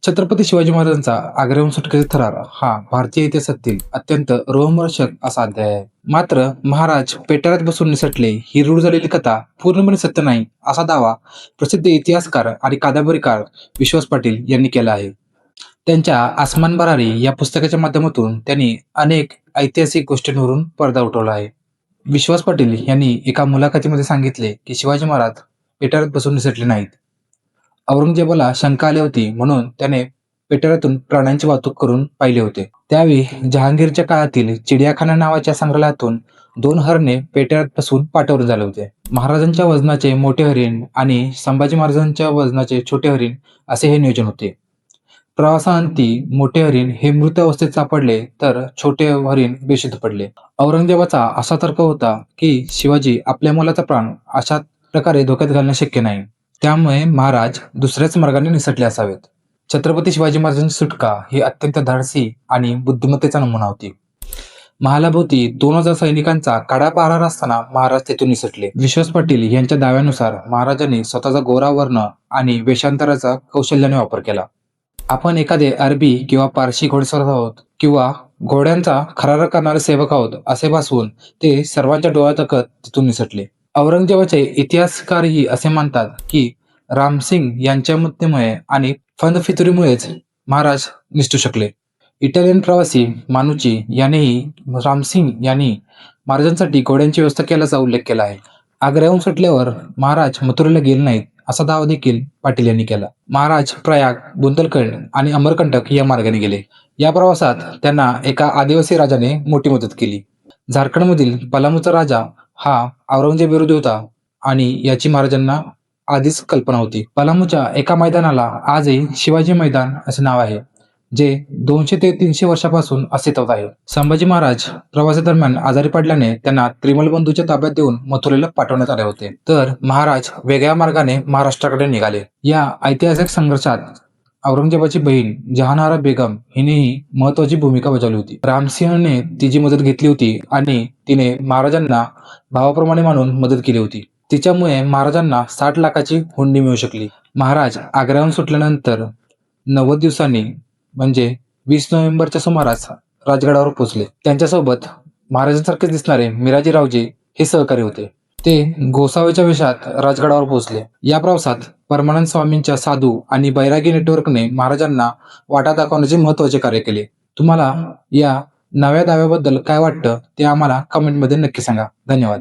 छत्रपती शिवाजी महाराजांचा आग्र्याहून सुटकेचा थरार हा भारतीय इतिहासातील अत्यंत रोमहर्षक असा अध्याय आहे. मात्र महाराज पेटाऱ्यात बसून निसटले ही रूढ झालेली कथा पूर्णपणे सत्य नाही असा दावा प्रसिद्ध इतिहासकार आणि कादंबरीकार विश्वास पाटील यांनी केला आहे. त्यांच्या आसमान भरारी या पुस्तकाच्या माध्यमातून त्यांनी अनेक ऐतिहासिक गोष्टींवरून पडदा उठवला आहे. विश्वास पाटील यांनी एका मुलाखतीमध्ये सांगितले की शिवाजी महाराज पेटाऱ्यात बसून निसटले नाहीत. औरंगजेबाला शंका आली होती म्हणून त्याने पेटाऱ्यातून प्राण्यांची वाहतूक करून पाहिले होते. त्यावेळी जहांगीरच्या काळातील चिडियाखाना नावाच्या संग्रहालयातून 2 हरणे पेटाऱ्यात बसून पाठवले झाले होते. महाराजांच्या वजनाचे मोठे हरिण आणि संभाजी महाराजांच्या वजनाचे छोटे हरिण असे हे नियोजन होते. प्रवासाअंती मोठे हरिण हे मृत अवस्थेत सापडले तर छोटे हरिण बेशुद्ध पडले. औरंगजेबाचा असा तर्क होता की शिवाजी आपल्या मुलाचा प्राण अशा प्रकारे धोक्यात घालणे शक्य नाही. त्यामुळे महाराज दुसऱ्याच मार्गाने निसटले असावेत. छत्रपती शिवाजी महाराजांची सुटका ही अत्यंत धाडसी आणि बुद्धिमत्तेचा नमुना होती. महालाभोवती 2000 सैनिकांचा काडा पहारा असताना महाराज तेथून निसटले. विश्वास पाटील यांच्या दाव्यानुसार महाराजांनी स्वतःचा गोरा वर्ण आणि वेषांतराचा कौशल्याने वापर केला. आपण एखादे अरबी किंवा पारशी घोडेस्वार आहोत किंवा घोड्यांचा खरारा करणारे सेवक आहोत असे भासवून ते सर्वांच्या डोळ्यात टाकत तिथून निसटले. औरंगजेबाचे इतिहासकारही असे मानतात की रामसिंग यांच्या मृत्यूमुळे आणि फंदफितुरीमुळेच महाराज निसटू शकले. इटालियन प्रवासी मानुची यानेही रामसिंग यांनी महाराजांसाठी घोड्यांची व्यवस्था केल्याचा उल्लेख केला आहे. आग्र्याहून सुटल्यावर महाराज मथुरेला गेले नाहीत असा दावा देखील पाटील यांनी केला. महाराज प्रयाग, बुंदेलखंड आणि अमरकंटक या मार्गाने गेले. या प्रवासात त्यांना एका आदिवासी राजाने मोठी मदत केली. झारखंडमधील पलामूचा राजा हा औरंगजेब विरोधी होता आणि याची महाराजांना आधीच कल्पना होती. पलामूच्या एका मैदानाला आजही शिवाजी मैदान असे नाव आहे, जे 200 ते 300 वर्षापासून अस्तित्वात आहे. संभाजी महाराज प्रवासादरम्यान आजारी पडल्याने त्यांना त्रिमल बंधूच्या ताब्यात देऊन मथुरेला पाठवण्यात आले होते. तर महाराज वेगळ्या मार्गाने महाराष्ट्राकडे निघाले. या ऐतिहासिक संघर्षात औरंगजेबाची बहीण जहानारा बेगम हिनेही महत्वाची भूमिका बजावली होती. रामसिंहने तिची मदत घेतली होती आणि तिने महाराजांना भावाप्रमाणे मानून मदत केली होती. तिच्यामुळे महाराजांना 60 लाखाची हुंडी मिळू शकली. महाराज आग्र्याहून सुटल्यानंतर 90 दिवसांनी म्हणजे 20 नोव्हेंबरच्या सुमारास राजगडावर पोहोचले. त्यांच्यासोबत महाराजांसारखेच दिसणारे मिराजी रावजी हे सहकारी होते. ते गोसाव्याच्या वेशात राजगडावर पोहोचले. या प्रवासात परमानंद स्वामींच्या साधू आणि बैरागी नेटवर्कने महाराजांना वाटा दाखवण्याचे महत्त्वाचे कार्य केले. तुम्हाला या नव्या दाव्याबद्दल काय वाटतं ते आम्हाला कमेंटमध्ये नक्की सांगा. धन्यवाद.